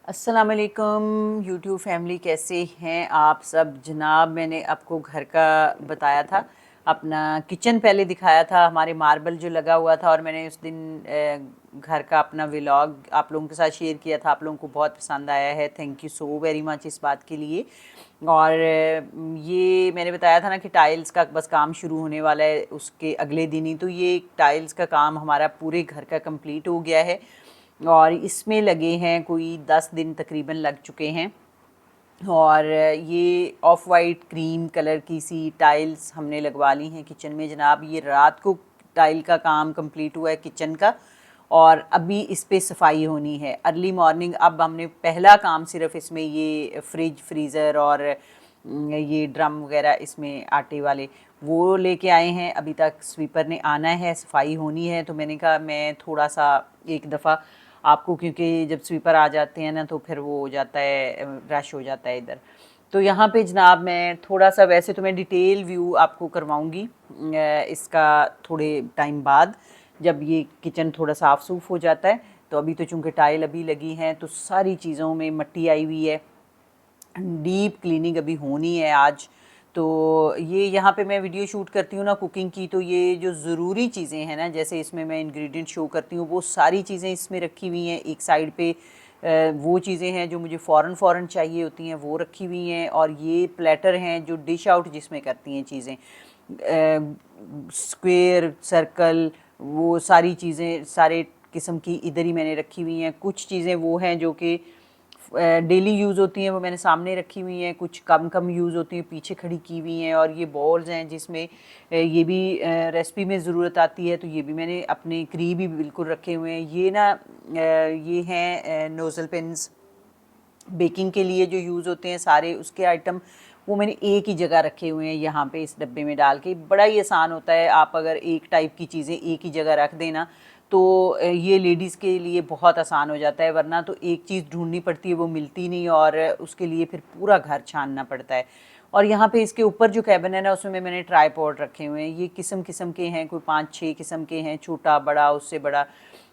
अस्सलाम वालेकुम YouTube family, कैसे हैं आप सब जनाब। मैंने आपको घर का बताया था, अपना किचन पहले दिखाया था, हमारे मार्बल जो लगा हुआ था, और मैंने उस दिन घर का अपना व्लॉग आप लोगों के साथ शेयर किया था। आप लोगों को बहुत पसंद आया है, thank you so very much इस बात के लिए। और ये मैंने बताया था ना कि टाइल्स का बस काम शुरू होने वाला है उसके अगले दिन ही, तो ये टाइल्स का काम हमारा पूरे घर का कंप्लीट हो गया है और इसमें लगे हैं कोई 10 दिन तकरीबन लग चुके हैं। और ये ऑफ वाइट क्रीम कलर की सी टाइल्स हमने लगवा ली हैं किचन में जनाब। ये रात को टाइल का काम कंप्लीट हुआ है किचन का, और अभी इस पे सफाई होनी है अर्ली मॉर्निंग। अब हमने पहला काम सिर्फ इसमें ये फ्रिज फ्रीज़र और ये ड्रम वगैरह इसमें आटे वाले वो लेके आए हैं। अभी तक स्वीपर ने आना है, सफाई होनी है, तो मैंने कहा मैं थोड़ा सा एक दफ़ा आपको, क्योंकि जब स्वीपर आ जाते हैं ना तो फिर वो हो जाता है, रश हो जाता है इधर। तो यहाँ पे जनाब मैं थोड़ा सा, वैसे तो मैं डिटेल व्यू आपको करवाऊँगी इसका थोड़े टाइम बाद, जब ये किचन थोड़ा साफ़ सूफ हो जाता है। तो अभी तो चूँकि टाइल अभी लगी हैं तो सारी चीज़ों में मट्टी आई हुई है, डीप क्लीनिंग अभी होनी है आज। तो ये यहाँ पे मैं वीडियो शूट करती हूँ ना कुकिंग की, तो ये जो ज़रूरी चीज़ें हैं ना, जैसे इसमें मैं इंग्रेडिएंट शो करती हूँ, वो सारी चीज़ें इसमें रखी हुई हैं। एक साइड पे वो चीज़ें हैं जो मुझे फ़ौरन चाहिए होती हैं, वो रखी हुई हैं। और ये प्लेटर हैं जो डिश आउट जिसमें करती हैं चीज़ें, स्क्वेयर सर्कल, वो सारी चीज़ें सारे किस्म की इधर ही मैंने रखी हुई हैं। कुछ चीज़ें वो हैं जो कि डेली यूज़ होती हैं, वो मैंने सामने रखी हुई हैं। कुछ कम कम यूज़ होती हैं, पीछे खड़ी की हुई हैं। और ये बॉल्स हैं जिसमें ये भी रेसिपी में ज़रूरत आती है, तो ये भी मैंने अपने करीब ही बिल्कुल रखे हुए हैं। ये ना ये हैं नोज़ल पेन्स, बेकिंग के लिए जो यूज़ होते हैं सारे उसके आइटम, वो मैंने एक ही जगह रखे हुए हैं यहाँ पे इस डब्बे में डाल के। बड़ा ही आसान होता है, आप अगर एक टाइप की चीज़ें एक ही जगह रख देना तो ये लेडीज़ के लिए बहुत आसान हो जाता है, वरना तो एक चीज़ ढूंढनी पड़ती है, वो मिलती नहीं, और उसके लिए फिर पूरा घर छानना पड़ता है। और यहाँ पे इसके ऊपर जो कैबिन है ना, उसमें मैंने ट्राईपॉड रखे हुए हैं। ये किस्म किस्म के हैं, कोई 5-6 किस्म के हैं, छोटा बड़ा उससे बड़ा।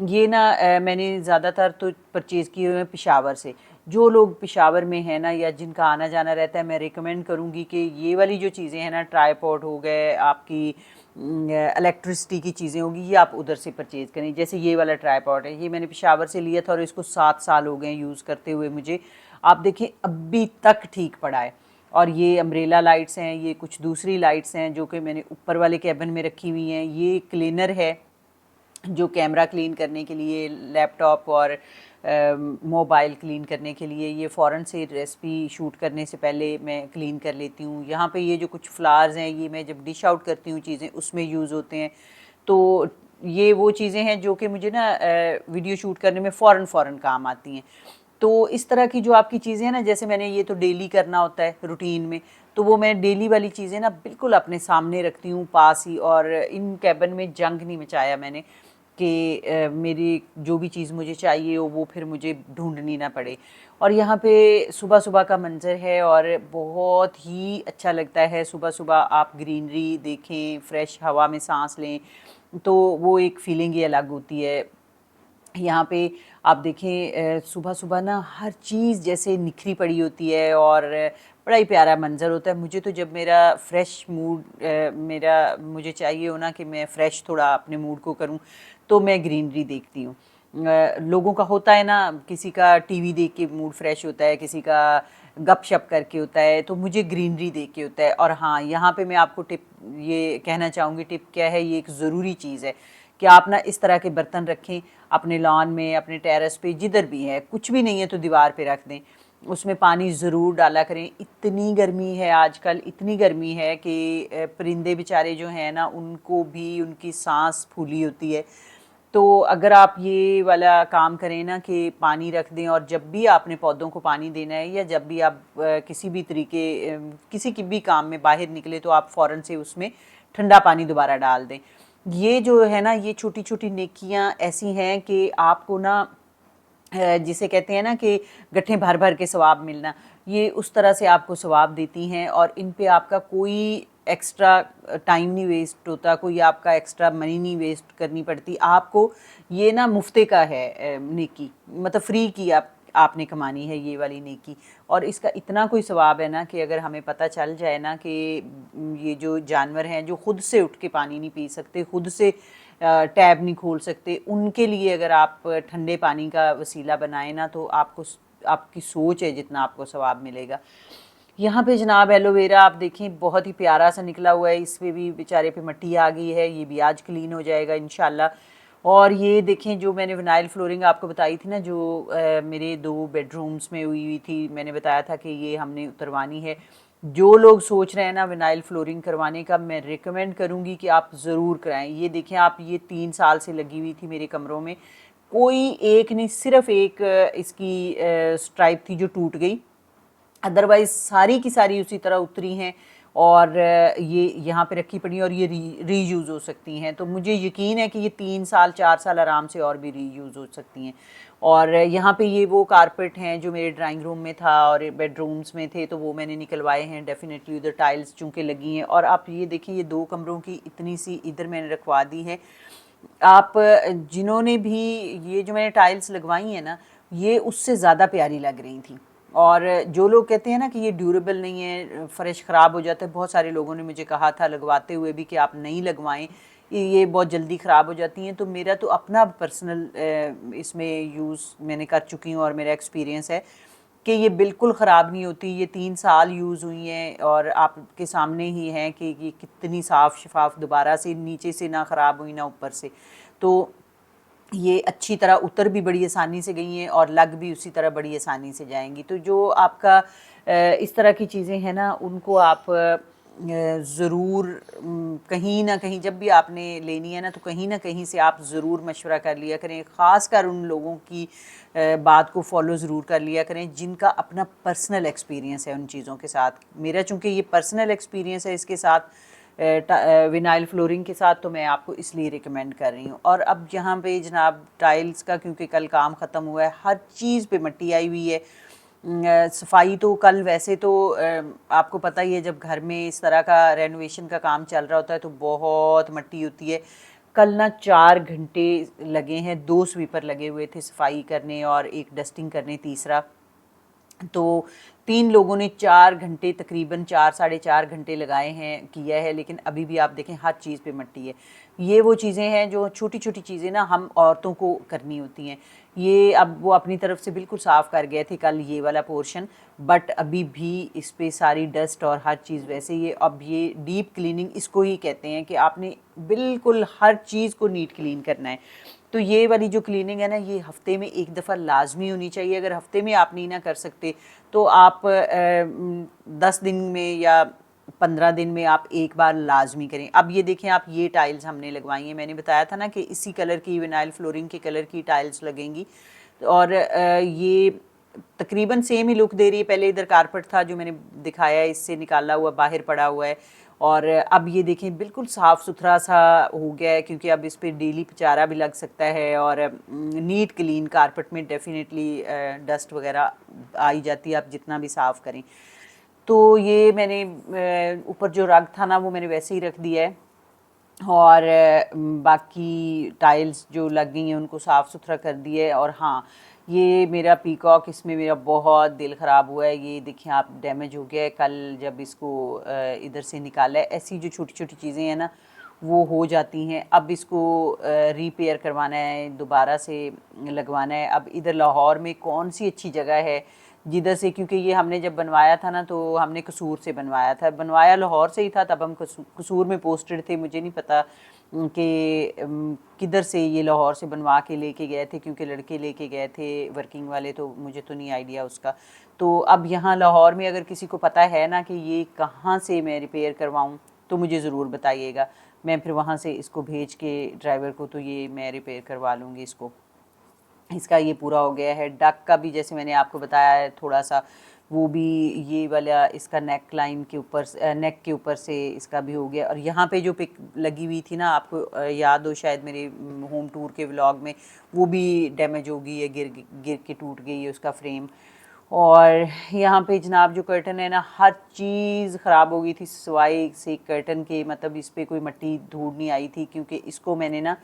ये ना मैंने ज़्यादातर तो परचेज़ किए हुए हैं पेशावर से। जो लोग पेशावर में हैं ना, या जिनका आना जाना रहता है, मैं रिकमेंड करूँगी कि ये वाली जो चीज़ें हैं ना, ट्राईपॉड हो गए, आपकी इलेक्ट्रिसिटी की चीज़ें होगी, ये आप उधर से परचेज़ करें। जैसे ये वाला ट्राईपॉड है, ये मैंने पेशावर से लिया था और इसको 7 साल हो गए यूज़ करते हुए मुझे। आप देखें अभी तक ठीक पड़ा है। और ये अम्ब्रेला लाइट्स हैं, ये कुछ दूसरी लाइट्स हैं जो कि मैंने ऊपर वाले कैबिन में रखी हुई हैं। ये क्लीनर है जो कैमरा क्लीन करने के लिए, लैपटॉप और मोबाइल क्लीन करने के लिए, ये फ़ौरन से रेसिपी शूट करने से पहले मैं क्लीन कर लेती हूँ। यहाँ पे ये जो कुछ फ्लावर्स हैं, ये मैं जब डिश आउट करती हूँ चीज़ें, उसमें यूज़ होते हैं। तो ये वो चीज़ें हैं जो कि मुझे ना वीडियो शूट करने में फ़ौरन काम आती हैं। तो इस तरह की जो आपकी चीज़ें हैं ना, जैसे मैंने ये तो डेली करना होता है रूटीन में, तो वो मैं डेली वाली चीज़ें ना बिल्कुल अपने सामने रखती हूँ पास ही। और इन कैबिन में जंग नहीं मचाया मैंने कि मेरी जो भी चीज़ मुझे चाहिए हो वो फिर मुझे ढूंढनी ना पड़े। और यहाँ पे सुबह सुबह का मंज़र है और बहुत ही अच्छा लगता है। सुबह सुबह आप ग्रीनरी देखें, फ्रेश हवा में सांस लें, तो वो एक फ़ीलिंग ही अलग होती है। यहाँ पे आप देखें सुबह सुबह ना हर चीज़ जैसे निखरी पड़ी होती है, और बड़ा ही प्यारा मंज़र होता है। मुझे तो जब मेरा फ्रेश मूड, मेरा मुझे चाहिए हो ना कि मैं फ़्रेश थोड़ा अपने मूड को करूं, तो मैं ग्रीनरी देखती हूँ। लोगों का होता है ना, किसी का टीवी देख के मूड फ्रेश होता है, किसी का गपशप करके होता है, तो मुझे ग्रीनरी देख के होता है। और हाँ, यहाँ पे मैं आपको टिप ये कहना चाहूँगी, टिप क्या है, ये एक ज़रूरी चीज़ है कि आप ना इस तरह के बर्तन रखें अपने लॉन में, अपने टेरेस पे, जिधर भी है। कुछ भी नहीं है तो दीवार पे रख दें, उसमें पानी ज़रूर डाला करें। इतनी गर्मी है आजकल, इतनी गर्मी है कि परिंदे बेचारे जो हैं ना, उनको भी उनकी सांस फूली होती है। तो अगर आप ये वाला काम करें ना कि पानी रख दें, और जब भी आपने पौधों को पानी देना है, या जब भी आप किसी भी तरीके किसी की भी काम में बाहर निकले, तो आप फ़ौरन से उसमें ठंडा पानी दोबारा डाल दें। ये जो है ना, ये छोटी छोटी नेकियां ऐसी हैं कि आपको ना जिसे कहते हैं ना कि गट्ठें भर भर के सवाब मिलना, ये उस तरह से आपको सवाब देती हैं। और इन पे आपका कोई एक्स्ट्रा टाइम नहीं वेस्ट होता, कोई आपका एक्स्ट्रा मनी नहीं वेस्ट करनी पड़ती आपको। ये ना मुफ्ते का है नेकी, मतलब फ्री की आपने कमानी है ये वाली नेकी। और इसका इतना कोई सवाब है ना कि अगर हमें पता चल जाए ना कि ये जो जानवर हैं जो ख़ुद से उठ के पानी नहीं पी सकते, ख़ुद से टैब नहीं खोल सकते, उनके लिए अगर आप ठंडे पानी का वसीला बनाएं ना तो आपको, आपकी सोच है जितना आपको सवाब मिलेगा। यहाँ पे जनाब एलोवेरा आप देखें बहुत ही प्यारा सा निकला हुआ है, इस पर भी बेचारे पे मिट्टी आ गई है, ये भी आज क्लीन हो जाएगा इंशाल्लाह। और ये देखें जो मैंने विनाइल फ्लोरिंग आपको बताई थी ना, जो मेरे 2 बेडरूम्स में हुई थी, मैंने बताया था कि ये हमने उतरवानी है। जो लोग सोच रहे हैं ना विनाइल फ्लोरिंग करवाने का, मैं रिकमेंड करूँगी कि आप ज़रूर कराएं। ये देखें आप, ये 3 साल से लगी हुई थी मेरे कमरों में, कोई एक नहीं, सिर्फ एक इसकी स्ट्राइप थी जो टूट गई, अदरवाइज़ सारी की सारी उसी तरह उतरी हैं और ये यहाँ पे रखी पड़ी हैं और ये रीयूज़ हो सकती हैं। तो मुझे यकीन है कि ये 3 साल 4 साल आराम से और भी रीयूज़ हो सकती हैं। और यहाँ पे ये वो कारपेट हैं जो मेरे ड्राइंग रूम में था और बेडरूम्स में थे, तो वो मैंने निकलवाए हैं डेफिनेटली, उधर टाइल्स चूँकि लगी हैं। और आप ये देखिए, ये 2 कमरों की इतनी सी इधर मैंने रखवा दी है। आप जिन्होंने भी ये जो मैंने टाइल्स लगवाई हैं ना, ये उससे ज़्यादा प्यारी लग रही थी। और जो लोग कहते हैं ना कि ये ड्यूरेबल नहीं है, फ़र्श ख़राब हो जाता है, बहुत सारे लोगों ने मुझे कहा था लगवाते हुए भी कि आप नहीं लगवाएं, ये बहुत जल्दी ख़राब हो जाती हैं। तो मेरा तो अपना पर्सनल इसमें यूज़ मैंने कर चुकी हूँ और मेरा एक्सपीरियंस है कि ये बिल्कुल ख़राब नहीं होती। ये 3 साल यूज़ हुई हैं और आपके सामने ही हैं कि ये कितनी साफ़ शफाफ, दोबारा से नीचे से ना ख़राब हुई ना ऊपर से। तो ये अच्छी तरह उतर भी बड़ी आसानी से गई हैं और लग भी उसी तरह बड़ी आसानी से जाएंगी। तो जो आपका इस तरह की चीज़ें हैं ना, उनको आप ज़रूर कहीं ना कहीं जब भी आपने लेनी है ना, तो कहीं ना कहीं से आप ज़रूर मशवरा कर लिया करें। ख़ास कर उन लोगों की बात को फॉलो ज़रूर कर लिया करें जिनका अपना पर्सनल एक्सपीरियंस है उन चीज़ों के साथ। मेरा चूँकि ये पर्सनल एक्सपीरियंस है इसके साथ, विनाइल फ्लोरिंग के साथ, तो मैं आपको इसलिए रिकमेंड कर रही हूँ। और अब यहाँ पे जनाब टाइल्स का, क्योंकि कल काम ख़त्म हुआ है, हर चीज़ पे मिट्टी आई हुई है। सफाई तो कल वैसे तो आपको पता ही है, जब घर में इस तरह का रेनोवेशन का काम चल रहा होता है तो बहुत मिट्टी होती है। कल ना 4 घंटे लगे हैं, 2 स्वीपर लगे हुए थे सफाई करने और एक डस्टिंग करने तीसरा। तो 3 लोगों ने 4 घंटे, तकरीबन 4 साढ़े 4 घंटे लगाए हैं, किया है। लेकिन अभी भी आप देखें हर चीज़ पे मिट्टी है। ये वो चीज़ें हैं जो छोटी छोटी चीज़ें ना हम औरतों को करनी होती हैं। ये अब वो अपनी तरफ से बिल्कुल साफ़ कर गए थे कल ये वाला पोर्शन, बट अभी भी इस पे सारी डस्ट और हर चीज़ वैसे ही है। अब ये डीप क्लीनिंग इसको ही कहते हैं कि आपने बिल्कुल हर चीज़ को नीट क्लीन करना है। तो ये वाली जो क्लीनिंग है ना, ये हफ़्ते में एक दफ़ा लाजमी होनी चाहिए। अगर हफ़्ते में आप नहीं ना कर सकते तो आप 10 दिन में या 15 दिन में आप एक बार लाजमी करें। अब ये देखें आप, ये टाइल्स हमने लगवाई हैं, मैंने बताया था ना कि इसी कलर की, विनाइल फ्लोरिंग के कलर की टाइल्स लगेंगी और ये तकरीबन सेम ही लुक दे रही है। पहले इधर कारपेट था जो मैंने दिखाया है, इससे निकाला हुआ बाहर पड़ा हुआ है और अब ये देखें बिल्कुल साफ़ सुथरा सा हो गया है, क्योंकि अब इस पर डेली चारा भी लग सकता है और नीट क्लीन कारपेट में डेफिनेटली डस्ट वगैरह आई जाती है, आप जितना भी साफ़ करें। तो ये मैंने ऊपर जो रग था ना वो मैंने वैसे ही रख दिया है और बाकी टाइल्स जो लग गई हैं उनको साफ़ सुथरा कर दिया है। और हाँ, ये मेरा पीकॉक, इसमें मेरा बहुत दिल ख़राब हुआ है। ये देखिए आप, डैमेज हो गया है कल जब इसको इधर से निकाला है। ऐसी जो छोटी छोटी चीज़ें हैं ना वो हो जाती हैं। अब इसको रिपेयर करवाना है, दोबारा से लगवाना है। अब इधर लाहौर में कौन सी अच्छी जगह है जिधर से, क्योंकि ये हमने जब बनवाया था ना तो हमने कसूर से बनवाया था, बनवाया लाहौर से ही था, तब हम कसूर में पोस्टेड थे। मुझे नहीं पता कि किधर से ये लाहौर से बनवा के लेके गए थे, क्योंकि लड़के लेके गए थे वर्किंग वाले, तो मुझे तो नहीं आइडिया उसका। तो अब यहाँ लाहौर में अगर किसी को पता है ना कि ये कहाँ से मैं रिपेयर करवाऊँ तो मुझे ज़रूर बताइएगा, मैं फिर वहाँ से इसको भेज के ड्राइवर को, तो ये मैं रिपेयर करवा लूँगी इसको। इसका ये पूरा हो गया है। डक का भी जैसे मैंने आपको बताया है थोड़ा सा, वो भी ये वाला इसका नेक लाइन के ऊपर, नेक के ऊपर से इसका भी हो गया। और यहाँ पे जो पिक लगी हुई थी ना, आपको याद हो शायद मेरे होम टूर के व्लॉग में, वो भी डैमेज हो गई है, गिर गिर के टूट गई है उसका फ्रेम। और यहाँ पे जनाब जो कर्टन है ना, हर चीज़ ख़राब हो गई थी सिवाय से कर्टन के, मतलब इस पर कोई मिट्टी धूड़ नहीं आई थी, क्योंकि इसको मैंने ना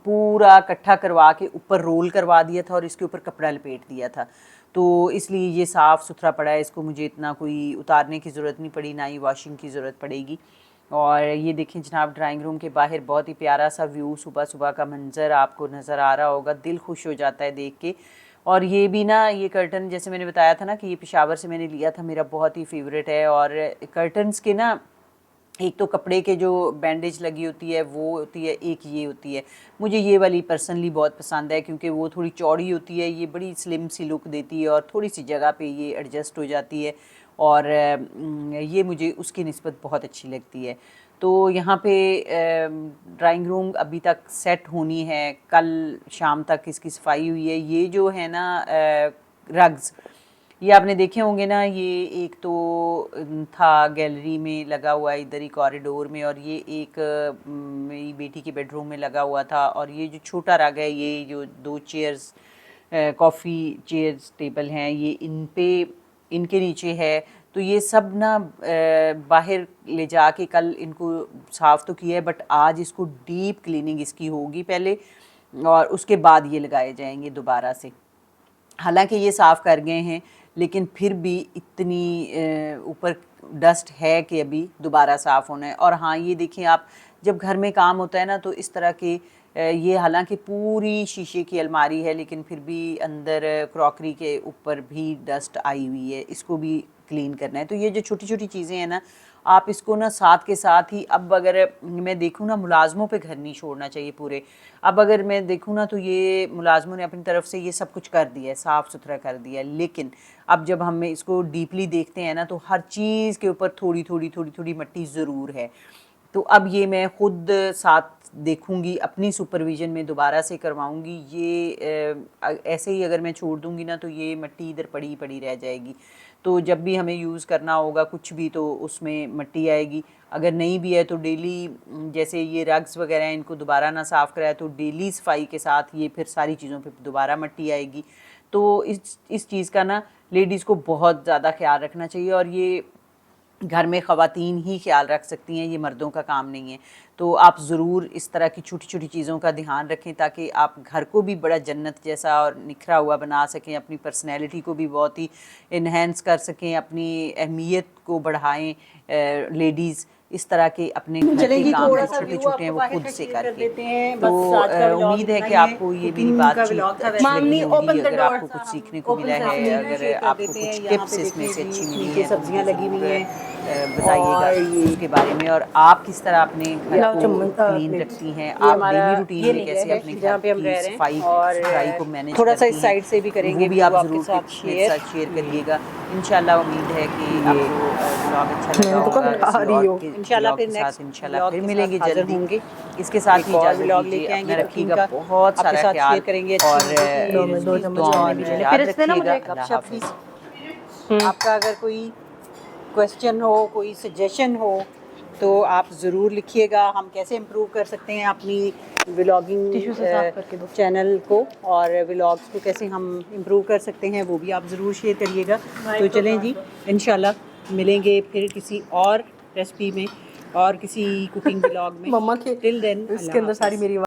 पूरा इकट्ठा करवा के ऊपर रोल करवा दिया था और इसके ऊपर कपड़ा लपेट दिया था, तो इसलिए ये साफ़ सुथरा पड़ा है। इसको मुझे इतना कोई उतारने की ज़रूरत नहीं पड़ी, ना ही वॉशिंग की ज़रूरत पड़ेगी। और ये देखें जनाब, ड्राइंग रूम के बाहर बहुत ही प्यारा सा व्यू, सुबह सुबह का मंज़र आपको नज़र आ रहा होगा, दिल खुश हो जाता है देख के। और ये भी ना, ये कर्टन जैसे मैंने बताया था ना कि ये पेशावर से मैंने लिया था, मेरा बहुत ही फेवरेट है। और कर्टन्स के ना, एक तो कपड़े के जो बैंडेज लगी होती है वो होती है, एक ये होती है। मुझे ये वाली पर्सनली बहुत पसंद है क्योंकि वो थोड़ी चौड़ी होती है, ये बड़ी स्लिम सी लुक देती है और थोड़ी सी जगह पे ये एडजस्ट हो जाती है, और ये मुझे उसकी निस्बत बहुत अच्छी लगती है। तो यहाँ पे ड्राइंग रूम अभी तक सेट होनी है, कल शाम तक इसकी सफाई हुई है। ये जो है ना रग्स, ये आपने देखे होंगे ना, ये एक तो था गैलरी में लगा हुआ है इधर ही कॉरिडोर में, और ये एक मेरी बेटी के बेडरूम में लगा हुआ था। और ये जो छोटा रग है, ये जो 2 चेयर्स, कॉफ़ी चेयर्स टेबल हैं, ये इन पे इनके नीचे है। तो ये सब ना बाहर ले जाके कल इनको साफ़ तो किया है, बट आज इसको डीप क्लीनिंग इसकी होगी पहले, और उसके बाद ये लगाए जाएंगे दोबारा से। हालांकि ये साफ़ कर गए हैं, लेकिन फिर भी इतनी ऊपर डस्ट है कि अभी दोबारा साफ़ होना है। और हाँ, ये देखिए आप, जब घर में काम होता है ना, तो इस तरह के ये हालांकि पूरी शीशे की अलमारी है, लेकिन फिर भी अंदर क्रॉकरी के ऊपर भी डस्ट आई हुई है, इसको भी क्लीन करना है। तो ये जो छोटी छोटी चीज़ें हैं ना, आप इसको ना साथ के साथ ही, अब अगर मैं देखूँ ना, मुलाजमों पे घर नहीं छोड़ना चाहिए पूरे। अब अगर मैं देखूँ ना, तो ये मुलाजमों ने अपनी तरफ से ये सब कुछ कर दिया है, साफ़ सुथरा कर दिया है, लेकिन अब जब हम इसको डीपली देखते हैं ना, तो हर चीज़ के ऊपर थोड़ी थोड़ी थोड़ी थोड़ी मिट्टी ज़रूर है। तो अब ये मैं ख़ुद साथ देखूंगी, अपनी सुपरविज़न में दोबारा से करवाऊंगी। ये ऐसे ही अगर मैं छोड़ दूंगी ना, तो ये मिट्टी इधर पड़ी पड़ी रह जाएगी। तो जब भी हमें यूज़ करना होगा कुछ भी, तो उसमें मिट्टी आएगी। अगर नहीं भी है तो डेली, जैसे ये रग्स वगैरह हैं, इनको दोबारा ना साफ़ कराया तो डेली सफाई के साथ ये फिर सारी चीज़ों पे दोबारा मिट्टी आएगी। तो इस चीज़ का ना लेडीज़ को बहुत ज़्यादा ख्याल रखना चाहिए, और ये घर में ख़वातीन ही ख्याल रख सकती हैं, ये मर्दों का काम नहीं है। तो आप ज़रूर इस तरह की छोटी छोटी चीज़ों का ध्यान रखें, ताकि आप घर को भी बड़ा जन्नत जैसा और निखरा हुआ बना सकें, अपनी पर्सनैलिटी को भी बहुत ही इन्हेंस कर सकें, अपनी अहमियत को बढ़ाएं। लेडीज़ इस तरह के अपने घर के काम जो छोटे छोटे हैं वो खुद से करके। तो उम्मीद है कि आपको ये मेरी बातचीत अच्छी लगी होगी। अगर आपको कुछ सीखने को मिला है, अगर आपको कुछ टिप्स इसमें से अच्छी मिली है, सब्जियां लगी हुई हैं, बताइएगा उसके बारे में। और आप किस तरह अपने घर को क्लीन रखती हैं, आप डेली रूटीन में कैसे अपने घर की सफाई को मैनेज थोड़ा सा करती इस साइड से भी हैं, करेंगे, वो भी आप ज़रूर मेरे साथ शेयर करिएगा। इंशाल्लाह उम्मीद है कि आपको ब्लॉग अच्छा लगा होगा। इंशाल्लाह फिर नेक्स्ट इंशाल्लाह फिर मिलेंगे जल्दी होंगे। इसके साथ ही इजाज़त दीजिए, अपना रखिएगा बहुत सारा ख्याल, और दुआओं में मुझे याद रखिएगा। अल्लाह हाफ़िज़। आपका अगर कोई क्वेश्चन हो, कोई सजेशन हो, तो आप ज़रूर लिखिएगा। हम कैसे इम्प्रूव कर सकते हैं अपनी व्लॉगिंग चैनल को, और व्लॉग्स को कैसे हम इम्प्रूव कर सकते हैं, वो भी आप ज़रूर शेयर करिएगा। तो चलें जी, इंशाल्लाह मिलेंगे फिर किसी और रेसिपी में और किसी कुकिंग व्लॉग में। मम्मा के टिल देन, इसके अंदर सारी मेरी